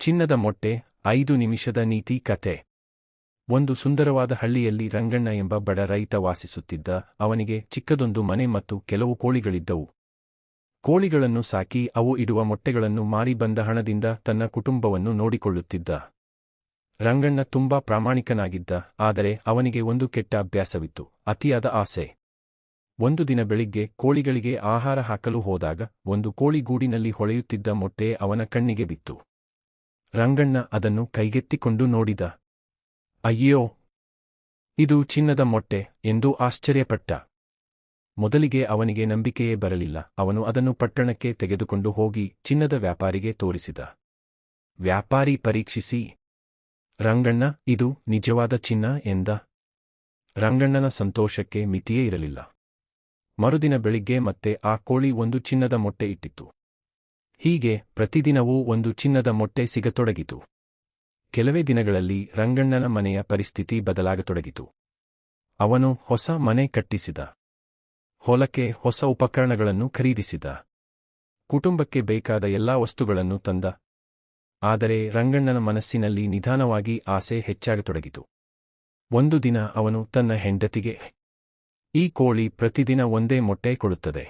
ಚಿನ್ನದ ಮೊಟ್ಟೆ 5 ನಿಮಿಷದ ನೀತಿ ಕತೆ. ಒಂದು ಸುಂದರವಾದ ಹಳ್ಳಿಯಲ್ಲಿ ರಂಗಣ್ಣ ಎಂಬ ಬಡ ರೈತ ವಾಸಿಸುತ್ತಿದ್ದ. ಅವನಿಗೆ ಚಿಕ್ಕದೊಂದು ಮನೆ ಮತ್ತು ಕೆಲವು ಕೋಳಿಗಳಿದ್ದವು. ಕೋಳಿಗಳನ್ನು ಸಾಕಿ ಅವು ಇಡುವ ಮೊಟ್ಟೆಗಳನ್ನು ಮಾರಿ ಬಂದ ಹಣದಿಂದ ತನ್ನ ಕುಟುಂಬವನ್ನು ನೋಡಿಕೊಳ್ಳುತ್ತಿದ್ದ. ರಂಗಣ್ಣ ತುಂಬಾ ಪ್ರಾಮಾಣಿಕನಾಗಿದ್ದ. ಆದರೆ ಅವನಿಗೆ ಒಂದು ಕೆಟ್ಟ ಅಭ್ಯಾಸವಿತ್ತು: ಅತಿಯಾದ ಆಸೆ. ಒಂದು ದಿನ ಬೆಳಿಗ್ಗೆ ಕೋಳಿಗಳಿಗೆ ಆಹಾರ ಹಾಕಲು ಹೋದಾಗ ಒಂದು ಕೋಳಿ ಗೂಡಿನಲ್ಲಿ ಹೊಳೆಯುತ್ತಿದ್ದ ಮೊಟ್ಟೆ ಅವನ ಕಣ್ಣಿಗೆ ಬಿತ್ತು. ರಂಗಣ್ಣ ಅದನ್ನು ಕೈಗೆತ್ತಿಕೊಂಡು ನೋಡಿದ. ಅಯ್ಯೋ, ಇದು ಚಿನ್ನದ ಮೊಟ್ಟೆ ಎಂದು ಆಶ್ಚರ್ಯಪಟ್ಟ. ಮೊದಲಿಗೆ ಅವನಿಗೆ ನಂಬಿಕೆಯೇ ಬರಲಿಲ್ಲ. ಅವನು ಅದನ್ನು ಪಟ್ಟಣಕ್ಕೆ ತೆಗೆದುಕೊಂಡು ಹೋಗಿ ಚಿನ್ನದ ವ್ಯಾಪಾರಿಗೆ ತೋರಿಸಿದ. ವ್ಯಾಪಾರಿ ಪರೀಕ್ಷಿಸಿ, ರಂಗಣ್ಣ, ಇದು ನಿಜವಾದ ಚಿನ್ನ ಎಂದ. ರಂಗಣ್ಣನ ಸಂತೋಷಕ್ಕೆ ಮಿತಿಯೇ ಇರಲಿಲ್ಲ. ಮರುದಿನ ಬೆಳಿಗ್ಗೆ ಮತ್ತೆ ಆ ಕೋಳಿ ಒಂದು ಚಿನ್ನದ ಮೊಟ್ಟೆ ಇಟ್ಟಿತು. ಹೀಗೆ ಪ್ರತಿದಿನವೂ ಒಂದು ಚಿನ್ನದ ಮೊಟ್ಟೆ ಸಿಗತೊಡಗಿತು. ಕೆಲವೇ ದಿನಗಳಲ್ಲಿ ರಂಗಣ್ಣನ ಮನೆಯ ಪರಿಸ್ಥಿತಿ ಬದಲಾಗತೊಡಗಿತು. ಅವನು ಹೊಸ ಮನೆ ಕಟ್ಟಿಸಿದ. ಹೊಲಕ್ಕೆ ಹೊಸ ಉಪಕರಣಗಳನ್ನು ಖರೀದಿಸಿದ. ಕುಟುಂಬಕ್ಕೆ ಬೇಕಾದ ಎಲ್ಲಾ ವಸ್ತುಗಳನ್ನು ತಂದ. ಆದರೆ ರಂಗಣ್ಣನ ಮನಸ್ಸಿನಲ್ಲಿ ನಿಧಾನವಾಗಿ ಆಸೆ ಹೆಚ್ಚಾಗತೊಡಗಿತು. ಒಂದು ದಿನ ಅವನು ತನ್ನ ಹೆಂಡತಿಗೆ, ಈ ಕೋಳಿ ಪ್ರತಿದಿನ ಒಂದೇ ಮೊಟ್ಟೆ ಕೊಡುತ್ತದೆ.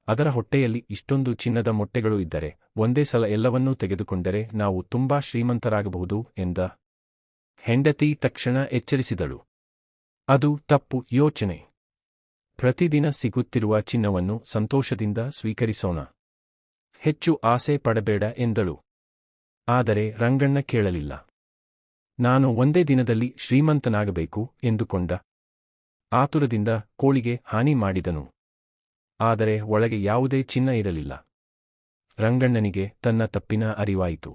ಅದರ ಹೊಟ್ಟೆಯಲ್ಲಿ ಇಷ್ಟೊಂದು ಚಿನ್ನದ ಮೊಟ್ಟೆಗಳು ಇದ್ದರೆ ಒಂದೇ ಸಲ ಎಲ್ಲವನ್ನೂ ತೆಗೆದುಕೊಂಡರೆ ನಾವು ತುಂಬಾ ಶ್ರೀಮಂತರಾಗಬಹುದು ಎಂದ. ಹೆಂಡತಿ ತಕ್ಷಣ ಎಚ್ಚರಿಸಿದಳು. ಅದು ತಪ್ಪು ಯೋಚನೆ. ಪ್ರತಿದಿನ ಸಿಗುತ್ತಿರುವ ಚಿನ್ನವನ್ನು ಸಂತೋಷದಿಂದ ಸ್ವೀಕರಿಸೋಣ. ಹೆಚ್ಚು ಆಸೆ ಪಡಬೇಡ ಎಂದಳು. ಆದರೆ ರಂಗಣ್ಣ ಕೇಳಲಿಲ್ಲ. ನಾನು ಒಂದೇ ದಿನದಲ್ಲಿ ಶ್ರೀಮಂತನಾಗಬೇಕು ಎಂದುಕೊಂಡ. ಆತುರದಿಂದ ಕೋಳಿಗೆ ಹಾನಿ ಮಾಡಿದನು. ಆದರೆ ಒಳಗೆ ಯಾವುದೇ ಚಿನ್ನ ಇರಲಿಲ್ಲ. ರಂಗಣ್ಣನಿಗೆ ತನ್ನ ತಪ್ಪಿನ ಅರಿವಾಯಿತು.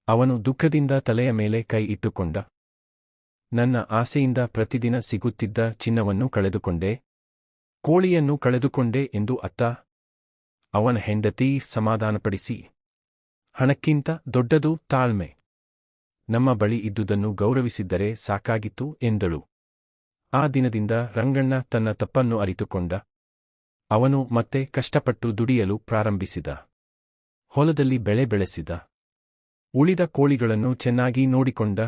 ಅವನು ದುಃಖದಿಂದ ತಲೆಯ ಮೇಲೆ ಕೈ ಇಟ್ಟುಕೊಂಡ. ನನ್ನ ಆಸೆಯಿಂದ ಪ್ರತಿದಿನ ಸಿಗುತ್ತಿದ್ದ ಚಿನ್ನವನ್ನು ಕಳೆದುಕೊಂಡೆ, ಕೋಳಿಯನ್ನು ಕಳೆದುಕೊಂಡೆ ಎಂದು ಅತ್ತ. ಅವನ ಹೆಂಡತಿ ಸಮಾಧಾನಪಡಿಸಿ, ಹಣಕ್ಕಿಂತ ದೊಡ್ಡದು ತಾಳ್ಮೆ. ನಮ್ಮ ಬಳಿ ಇದ್ದುದನ್ನು ಗೌರವಿಸಿದ್ದರೆ ಸಾಕಾಗಿತ್ತು ಎಂದಳು. ಆ ದಿನದಿಂದ ರಂಗಣ್ಣ ತನ್ನ ತಪ್ಪನ್ನು ಅರಿತುಕೊಂಡ. ಅವನು ಮತ್ತೆ ಕಷ್ಟಪಟ್ಟು ದುಡಿಯಲು ಪ್ರಾರಂಭಿಸಿದ. ಹೊಲದಲ್ಲಿ ಬೆಳೆ ಬೆಳೆಸಿದ. ಉಳಿದ ಕೋಳಿಗಳನ್ನು ಚೆನ್ನಾಗಿ ನೋಡಿಕೊಂಡ.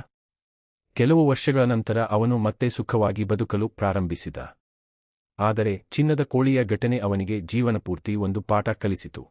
ಕೆಲವು ವರ್ಷಗಳ ನಂತರ ಅವನು ಮತ್ತೆ ಸುಖವಾಗಿ ಬದುಕಲು ಪ್ರಾರಂಭಿಸಿದ. ಆದರೆ ಚಿನ್ನದ ಕೋಳಿಯ ಘಟನೆ ಅವನಿಗೆ ಜೀವನಪೂರ್ತಿ ಒಂದು ಪಾಠ ಕಲಿಸಿತು.